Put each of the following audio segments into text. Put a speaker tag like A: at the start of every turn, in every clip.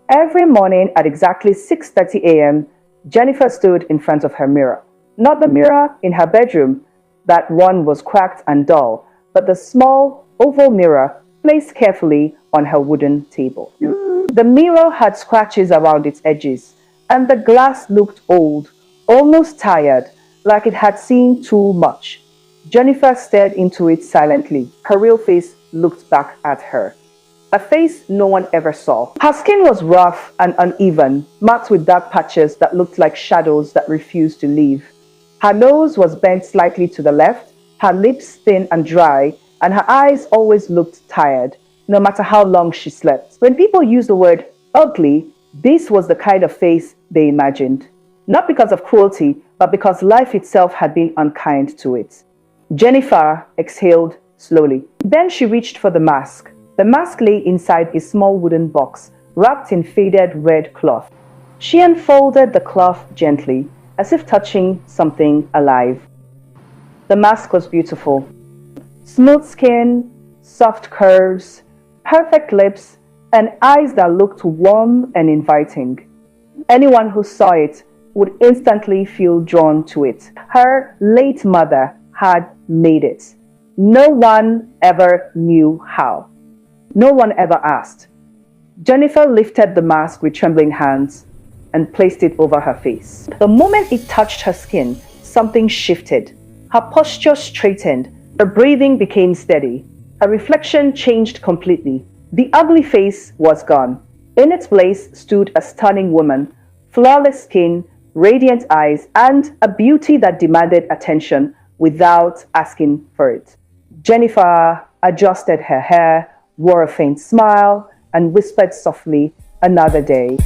A: Every morning at exactly 6:30 a.m., Jennifer stood in front of her mirror. Not the mirror in her bedroom, that one was cracked and dull, but the small, oval mirror placed carefully on her wooden table. The mirror had scratches around its edges, and the glass looked old, almost tired, like it had seen too much. Jennifer stared into it silently. Her real face looked back at her. A face no one ever saw. Her skin was rough and uneven, marked with dark patches that looked like shadows that refused to leave. Her nose was bent slightly to the left, her lips thin and dry, and her eyes always looked tired, no matter how long she slept. When people used the word ugly, this was the kind of face they imagined. Not because of cruelty, but because life itself had been unkind to it. Jennifer exhaled slowly. Then she reached for the mask. The mask lay inside a small wooden box, wrapped in faded red cloth. She unfolded the cloth gently, as if touching something alive. The mask was beautiful. Smooth skin, soft curves, perfect lips, and eyes that looked warm and inviting. Anyone who saw it would instantly feel drawn to it. Her late mother had made it. No one ever knew how. No one ever asked. Jennifer lifted the mask with trembling hands and placed it over her face. The moment it touched her skin, something shifted. Her posture straightened. Her breathing became steady. Her reflection changed completely. The ugly face was gone. In its place stood a stunning woman, flawless skin, radiant eyes, and a beauty that demanded attention without asking for it. Jennifer adjusted her hair, wore a faint smile, and whispered softly, "Another day."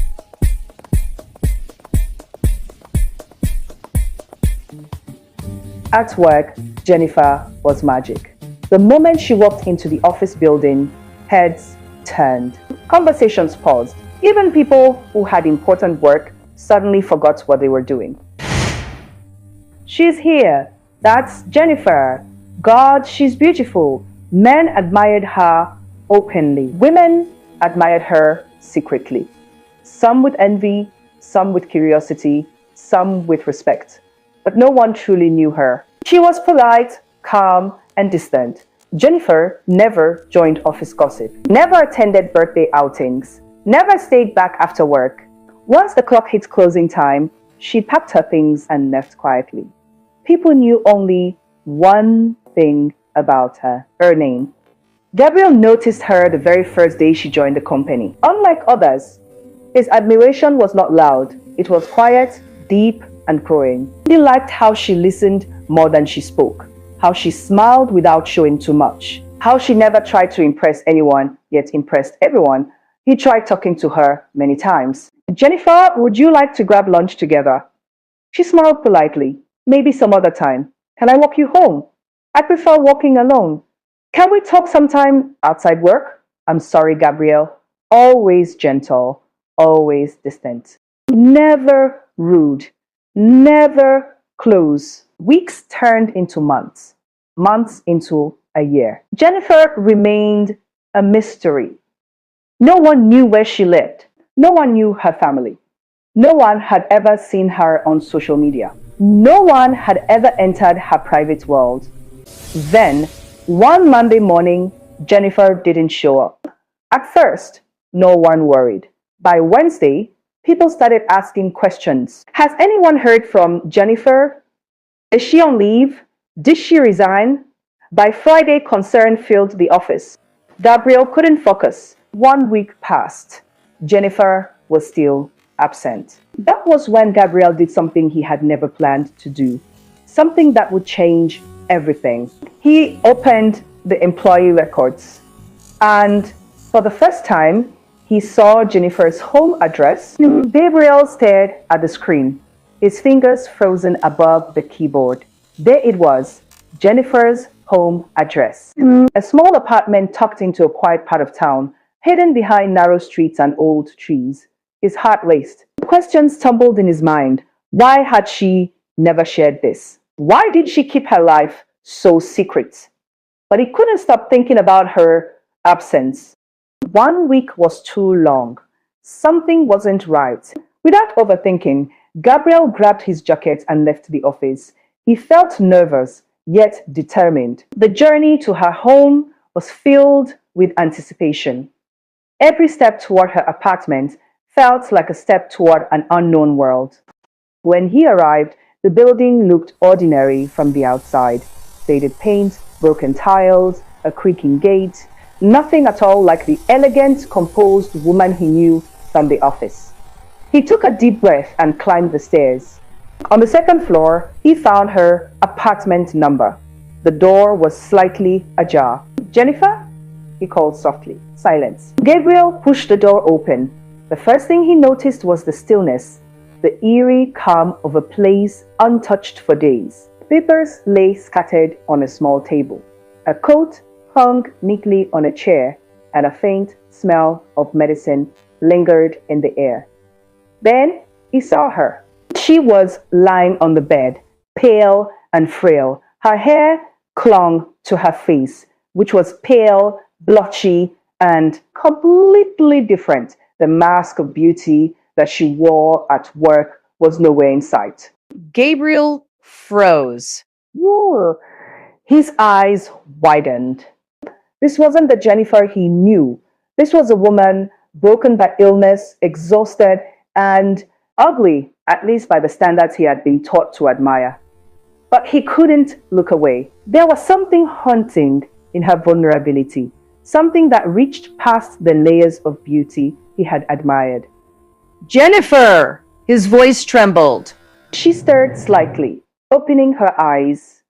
A: At work, Jennifer was magic. The moment she walked into the office building, heads turned. Conversations paused. Even people who had important work suddenly forgot what they were doing. "She's here. That's Jennifer. God, she's beautiful." Men admired her openly. Women admired her secretly. Some with envy, some with curiosity, some with respect. But no one truly knew her. She was polite, calm, and distant. Jennifer never joined office gossip, never attended birthday outings, never stayed back after work. Once the clock hit closing time, she packed her things and left quietly. People knew only one thing about her name. Gabriel noticed her the very first day she joined the company. Unlike others, his admiration was not loud. It was quiet, deep, and growing. He liked how she listened more than she spoke, how she smiled without showing too much, how she never tried to impress anyone, yet impressed everyone. He tried talking to her many times. "Jennifer, would you like to grab lunch together?" She smiled politely. "Maybe some other time." "Can I walk you home?" "I prefer walking alone." "Can we talk sometime outside work?" "I'm sorry, Gabrielle." Always gentle, always distant. Never rude, never close. Weeks turned into months, months into a year. Jennifer remained a mystery. No one knew where she lived. No one knew her family. No one had ever seen her on social media. No one had ever entered her private world. Then, one Monday morning, Jennifer didn't show up. At first, no one worried. By Wednesday, people started asking questions. "Has anyone heard from Jennifer? Is she on leave? Did she resign?" By Friday, concern filled the office. Gabriel couldn't focus. 1 week passed. Jennifer was still absent. That was when Gabriel did something he had never planned to do. Something that would change everything. He opened the employee records, and for the first time, he saw Jennifer's home address. Gabriel stared at the screen, his fingers frozen above the keyboard. There it was, Jennifer's home address. A small apartment tucked into a quiet part of town, hidden behind narrow streets and old trees. His heart raced. Questions tumbled in his mind. Why had she never shared this? Why did she keep her life so secret? But he couldn't stop thinking about her absence. 1 week was too long. Something wasn't right. Without overthinking, Gabriel grabbed his jacket and left the office. He felt nervous, yet determined. The journey to her home was filled with anticipation. Every step toward her apartment felt like a step toward an unknown world. When he arrived, the building looked ordinary from the outside. Faded paint, broken tiles, a creaking gate, nothing at all like the elegant, composed woman he knew from the office. He took a deep breath and climbed the stairs. On the second floor, he found her apartment number. The door was slightly ajar. "Jennifer?" he called softly. Silence. Gabriel pushed the door open. The first thing he noticed was the stillness, the eerie calm of a place untouched for days. Papers lay scattered on a small table. A coat hung neatly on a chair, and a faint smell of medicine lingered in the air. Then he saw her. She was lying on the bed, pale and frail. Her hair clung to her face, which was pale, blotchy, and completely different. The mask of beauty that she wore at work was nowhere in sight.
B: Gabriel froze.
A: Whoa. His eyes widened. This wasn't the Jennifer he knew. This was a woman broken by illness, exhausted, and ugly, at least by the standards he had been taught to admire. But he couldn't look away. There was something haunting in her vulnerability, something that reached past the layers of beauty he had admired.
B: "Jennifer!" His voice trembled.
A: She stirred slightly, opening her eyes.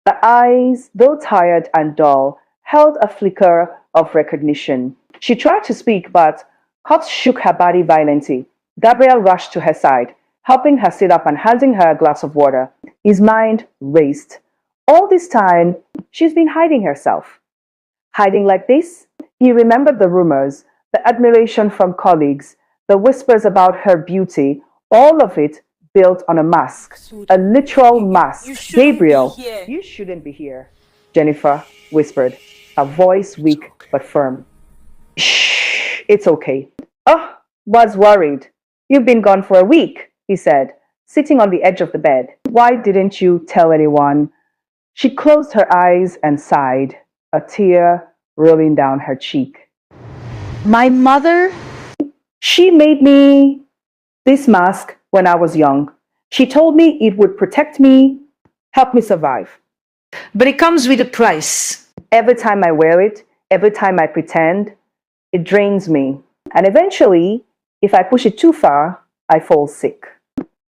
A: The eyes, though tired and dull, held a flicker of recognition. She tried to speak, but cups shook her body violently. Gabriel rushed to her side, helping her sit up and handing her a glass of water. His mind raced. All this time, she's been hiding herself. Hiding like this? He remembered the rumors, the admiration from colleagues, the whispers about her beauty, all of it built on a mask, a literal mask. "Gabriel, you shouldn't be here," Jennifer whispered, her voice weak but firm. "Shh, it's okay." "Oh, was worried. You've been gone for a week," he said, sitting on the edge of the bed. "Why didn't you tell anyone?" She closed her eyes and sighed, a tear rolling down her cheek.
B: "My mother?"
A: "She made me this mask when I was young. She told me it would protect me, help me survive.
B: "But it comes with a price."
A: Every time I wear it, every time I pretend, it drains me. And eventually, if I push it too far, I fall sick."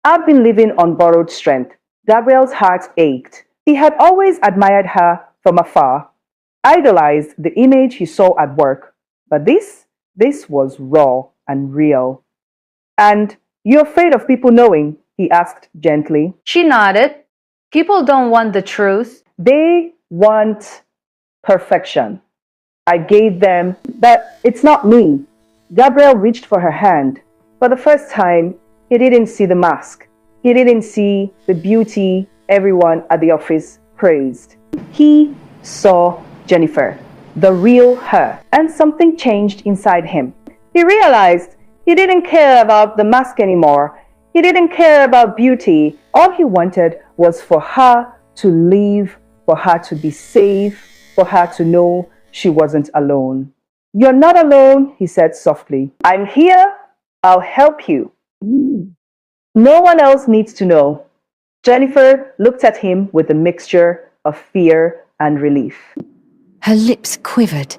A: I've been living on borrowed strength. Gabriel's heart ached. He had always admired her from afar, idolized the image he saw at work. But this was raw and real. "And you're afraid of people knowing?" he asked gently.
B: She nodded. "People don't want the truth."
A: "They want perfection. I gave them that. It's not me." Gabriel reached for her hand. For the first time, he didn't see the mask. He didn't see the beauty everyone at the office praised. He saw Jennifer, the real her, and something changed inside him. He realized he didn't care about the mask anymore. He didn't care about beauty. All he wanted was for her to live, for her to be safe, for her to know she wasn't alone. "You're not alone," he said softly. "I'm here. I'll help you. No one else needs to know." Jennifer looked at him with a mixture of fear and relief.
C: Her lips quivered.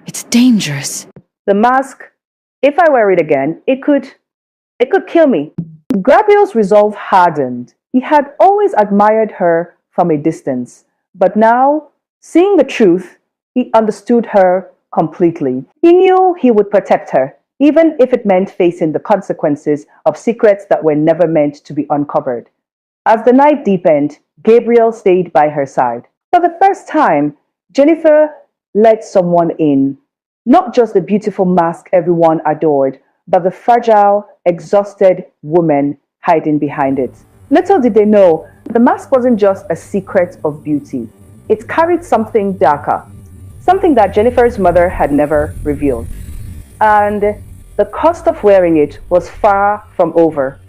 C: "It's dangerous."
A: "The mask, if I wear it again, it could kill me." Gabriel's resolve hardened. He had always admired her from a distance, but now, seeing the truth, he understood her completely. He knew he would protect her, even if it meant facing the consequences of secrets that were never meant to be uncovered. As the night deepened, Gabriel stayed by her side. For the first time, Jennifer let someone in. Not just the beautiful mask everyone adored, but the fragile, exhausted woman hiding behind it. Little did they know, the mask wasn't just a secret of beauty. It carried something darker, something that Jennifer's mother had never revealed. And the cost of wearing it was far from over.